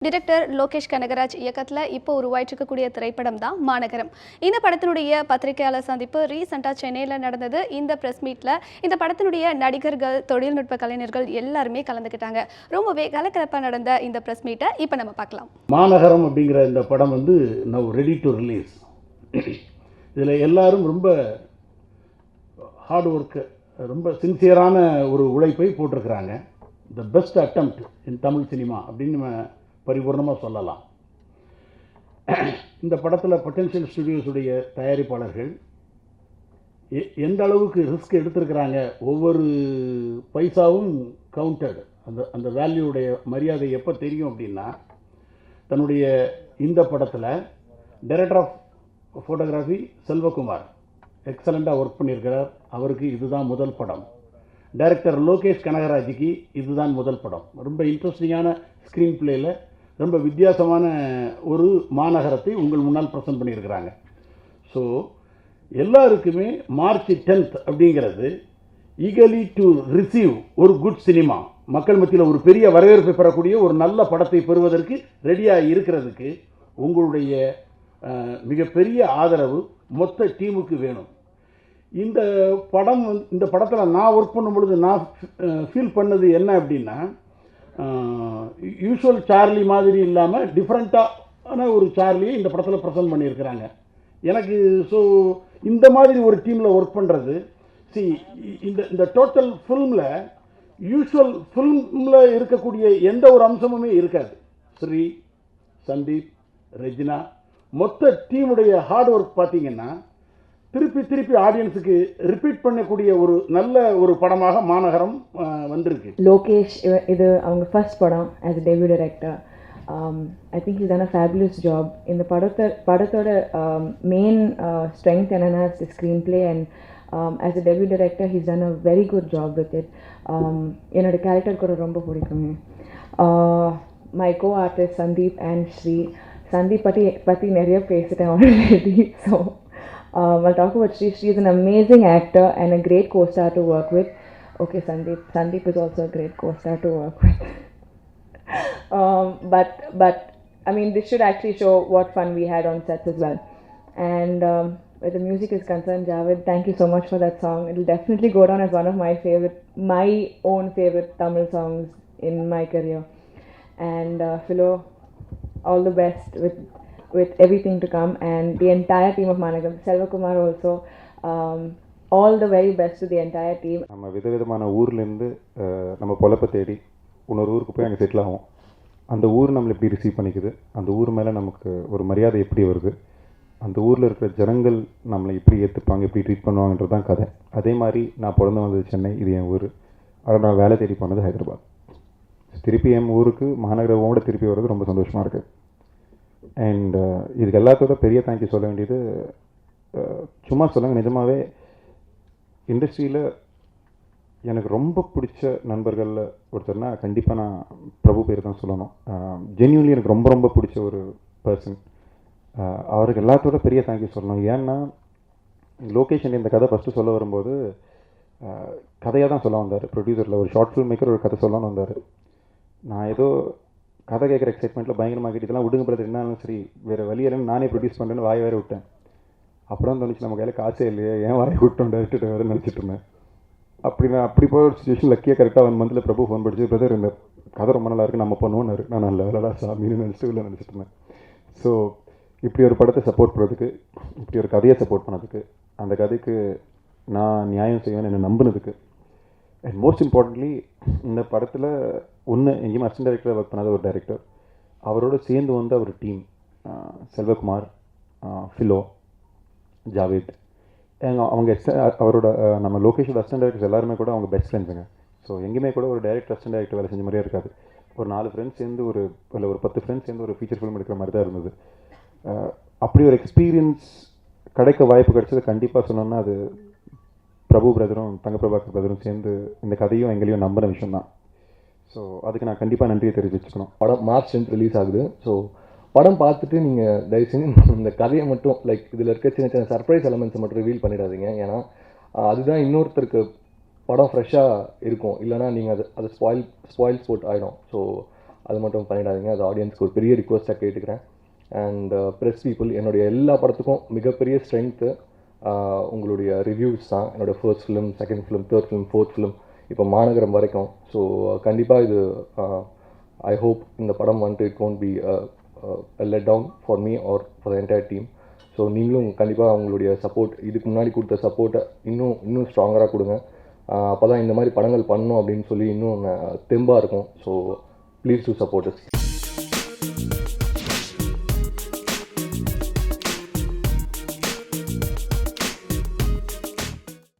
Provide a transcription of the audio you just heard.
Director Lokesh Kanagaraj இயக்கத்தில் இப்போ உருவாயிட்டிருக்கக்கூடிய திரைப்படம் தான் மாநகரம். இந்த படத்தினுடைய பத்திரிகையாளர் சந்திப்பு ரீசெண்டாக சென்னையில் நடந்தது. இந்த ப்ரெஸ் மீட்டில் இந்த படத்தினுடைய நடிகர்கள், தொழில்நுட்ப கலைஞர்கள் எல்லாருமே கலந்துக்கிட்டாங்க. ரொம்பவே கலகலப்பாக நடந்த இந்த ப்ரெஸ் மீட்டை இப்போ நம்ம பார்க்கலாம். மாநகரம் அப்படிங்கிற இந்த படம் வந்து நவ் ரெடி டு ரிலீஸ். இதில் எல்லாரும் ரொம்ப ஹார்ட் ஒர்க்கு, ரொம்ப சின்சியரான ஒரு உழைப்பை போட்டிருக்கிறாங்க. The best attempt in Tamil cinema அப்படின்னு நம்ம பரிபூர்ணமாக சொல்லலாம். இந்த படத்தில் பொட்டன்ஷியல் ஸ்டுடியோஸுடைய தயாரிப்பாளர்கள் எந்த அளவுக்கு ரிஸ்க் எடுத்திருக்கிறாங்க, ஒவ்வொரு பைசாவும் கவுண்டட். அந்த வேல்யூடைய மரியாதை எப்போ தெரியும் அப்படின்னா, தன்னுடைய இந்த படத்தில் டைரக்டர் ஆஃப் ஃபோட்டோகிராஃபி செல்வகுமார் எக்ஸலண்ட்டாக ஒர்க் பண்ணியிருக்கிறார். அவருக்கு இதுதான் முதல் படம். டைரக்டர் லோகேஷ் கனகராஜுக்கு இதுதான் முதல் படம். ரொம்ப இன்ட்ரெஸ்டிங்கான ஸ்க்ரீன் பிளேயில் ரொம்ப வித்தியாசமான ஒரு மாநகரத்தை உங்கள் முன்னால் ப்ரெசென்ட் பண்ணியிருக்கிறாங்க. ஸோ எல்லாருக்குமே மார்ச் 10 அப்படிங்கிறது ஈகலி டு ரிசீவ் ஒரு குட் சினிமா, மக்கள் மத்தியில் ஒரு பெரிய வரவேற்பை பெறக்கூடிய ஒரு நல்ல படத்தை பெறுவதற்கு ரெடியாக இருக்கிறதுக்கு உங்களுடைய மிகப்பெரிய ஆதரவு மொத்த டீமுக்கு வேணும். இந்த படத்தில் நான் ஒர்க் பண்ணும் பொழுது நான் ஃபீல் பண்ணது என்ன அப்படின்னா, யூஷுவல் சார்லி மாதிரி இல்லாமல் டிஃப்ரெண்ட்டான ஒரு சார்லியை இந்த படத்தில் ப்ரெசென்ட் பண்ணியிருக்கிறாங்க எனக்கு. ஸோ இந்த மாதிரி ஒரு டீமில் ஒர்க் பண்ணுறது, இந்த டோட்டல் ஃபில்மில் யூஷுவல் ஃபில்மில் இருக்கக்கூடிய எந்த ஒரு அம்சமுமே இருக்காது. ஸ்ரீ, சந்தீப், ரெஜினா, மொத்த டீமுடைய ஹார்ட் ஒர்க் பார்த்தீங்கன்னா திருப்பி ஆடியன்ஸுக்கு ரிப்பீட் பண்ணக்கூடிய ஒரு நல்ல ஒரு படமாக மாநகரம் வந்திருக்கு. லோகேஷ் இது அவங்க ஃபர்ஸ்ட் படம் as a debut director. I think is done a fabulous job. இந்த படத்தோட மெயின் ஸ்ட்ரெங்க் என்னன்னா the screenplay and as a debut director he's done a very good job with it. என்னோட கேரக்டர் கூட ரொம்ப பிடிக்குங்க. My co artist Sandeep and Sri. Sandeep பற்றி நிறைய பேசிட்டேன் already. So I'll talk about Shri. Shri is an amazing actor and a great co-star to work with. Okay, Sandeep is also a great co-star to work with. But I mean, this should actually show what fun we had on sets as well. And where the music is concerned, Javed, thank you so much for that song. It will definitely go down as one of my own favorite Tamil songs in my career. And Philo, all the best with everything to come, and the entire team of Managam, Selvakumar also, all the very best to the entire team. நம்ம விதவிதமான ஊர்லேருந்து நம்ம பொழப்பை தேடி இன்னொரு ஊருக்கு போய் அங்கே settle ஆகும். அந்த ஊர் நம்மளை எப்படி ரிசீவ் பண்ணிக்குது, அந்த ஊர் மேலே நமக்கு ஒரு மரியாதை எப்படி வருது, அந்த ஊரில் இருக்கிற ஜனங்கள் நம்மளை எப்படி ஏற்றுப்பாங்க, எப்படி ட்ரீட் பண்ணுவாங்கன்றது தான் கதை. அதே மாதிரி நான் பிறந்து வந்தது சென்னை, இது என் ஊர். ஆனால் நான் வேலை தேடி போனது ஹைதராபாத். திருப்பி என் ஊருக்கு மாநகரோட திருப்பி வர்றது ரொம்ப சந்தோஷமாக இருக்குது. அண்ட் இதுக்கு எல்லாத்தோட பெரிய தேங்க்யூ சொல்ல வேண்டியது, சும்மா சொல்லுங்க, நிஜமாகவே இண்டஸ்ட்ரியில் எனக்கு ரொம்ப பிடிச்ச நண்பர்களில் ஒருத்தர்னா கண்டிப்பாக நான் பிரபு பேர் தான் சொல்லணும். ஜென்யூன்லி எனக்கு ரொம்ப ரொம்ப பிடிச்ச ஒரு பர்சன். அவருக்கு எல்லாத்தோட பெரிய தேங்க்யூ சொல்லணும். ஏன்னா லோகேஷன் இந்த கதை ஃபஸ்ட்டு சொல்ல வரும்போது கதையாக தான் சொல்ல வந்தார். ப்ரொடியூசரில் ஒரு ஷார்ட் ஃபில்ம் மேக்கர் ஒரு கதை சொல்லணும்னு வந்தார். நான் ஏதோ கதை கேட்குற எக்ஸைட்மெண்ட்டில் பயங்கரமாக இதெல்லாம் விடுங்க பிரதர், என்னாலும் சரி வேறு வழி இல்லைன்னு நானே ப்ரொடியூஸ் பண்ணுறேன்னு வாய் வேறு விட்டேன். அப்புறம் தோணுச்சு நம்ம கையில் காசே இல்லையே, ஏன் வாயை விட்டோம் டேரக்டர் வேறு நினச்சிட்டு இருந்தேன். அப்படி போய் ஒரு சுச்சுவேஷன் லக்கியாக கரெக்டாக 1 மந்தில் பிரபு ஃபோன் படிச்சு, பிரதர் இந்த கதை ரொம்ப நல்லா இருக்குது, நம்ம பண்ணுவோன்னு. நான் நல்ல வேலைடா சாமின்னு நினச்சிட்டு இல்லை நினச்சிட்டு இருந்தேன். ஸோ இப்படி ஒரு படத்தை சப்போர்ட் பண்ணுறதுக்கு, இப்படி ஒரு கதையை சப்போர்ட் பண்ணதுக்கு, அந்த கதைக்கு நான் நியாயம் செய்வேன்னு என்னை நம்பினதுக்கு, அண்ட் மோஸ்ட் இம்பார்ட்டன்ட்லி இந்த படத்தில் எங்கேயுமே அசிஸ்டன்ட் டைரக்டராக ஒர்க் பண்ணாத ஒரு டைரக்டர், அவரோட சேர்ந்து வந்த ஒரு டீம், செல்வகுமார், ஃபிலோ, ஜாவேத், அவங்க அவரோட நம்ம லோகேஷோட அசிஸ்டன்ட் டைரக்டர்ஸ் எல்லாருமே கூட அவங்க பெஸ்ட் ஃப்ரெண்ட்ஸுங்க. ஸோ எங்கேயுமே கூட ஒரு டைரக்டர் அசிஸ்டன்ட் டைரக்டர் வேலை செஞ்ச மாதிரியே இருக்காது. ஒரு 4 ஃப்ரெண்ட்ஸ் சேர்ந்து ஒரு 10 ஃப்ரெண்ட்ஸ் சேர்ந்து ஒரு ஃபீச்சர் ஃபிலிம் எடுக்கிற மாதிரி தான் இருந்தது. அப்படி ஒரு எக்ஸ்பீரியன்ஸ் கிடைக்க வாய்ப்பு கிடைச்சது கண்டிப்பாக சொன்னோன்னா அது பிரபு பிரதரும் தங்கப்பிரபாகர் பிரதரும் சேர்ந்து இந்த கதையும் எங்களையும் நம்பின விஷயம்தான். ஸோ அதுக்கு நான் கண்டிப்பாக நன்றியை தெரிவிச்சுக்கணும். படம் மார்ச் 10 ரிலீஸ் ஆகுது. ஸோ படம் பார்த்துட்டு நீங்கள் தயவு செஞ்சு இந்த கதையை மட்டும் இதில் இருக்க சின்ன சின்ன சர்ப்ரைஸ் எலமெண்ட்ஸை மட்டும் ரிவீல் பண்ணிடாதீங்க. ஏன்னா அதுதான் இன்னொருத்தருக்கு படம் ஃப்ரெஷ்ஷாக இருக்கும். இல்லைனா நீங்கள் அது ஸ்பாயில் ஸ்பாட் ஆகிடும். ஸோ அது மட்டும் பண்ணிடாதீங்க. அது ஆடியன்ஸ்க்கு ஒரு பெரிய ரிக்வஸ்ட்டாக கேட்டுக்கிறேன். அண்ட் ப்ரெஸ் பீப்புள், என்னுடைய எல்லா படத்துக்கும் மிகப்பெரிய ஸ்ட்ரென்த்து உங்களுடைய ரிவ்யூஸ் தான். என்னோடய first film, second film, third film, fourth film, இப்போ மாநகரம் வரைக்கும். ஸோ கண்டிப்பாக இது ஐ ஹோப் இந்த படம் வந்துட்டு it won't be let down for me or for the entire team. So நீங்களும் கண்டிப்பாக உங்களுடைய சப்போர்ட், இதுக்கு முன்னாடி கொடுத்த சப்போர்ட்டை இன்னும் ஸ்ட்ராங்கராக கொடுங்க. அப்போ தான் இந்த மாதிரி படங்கள் பண்ணணும் அப்படின்னு சொல்லி இன்னும் தெம்பாக இருக்கும். So please do support us.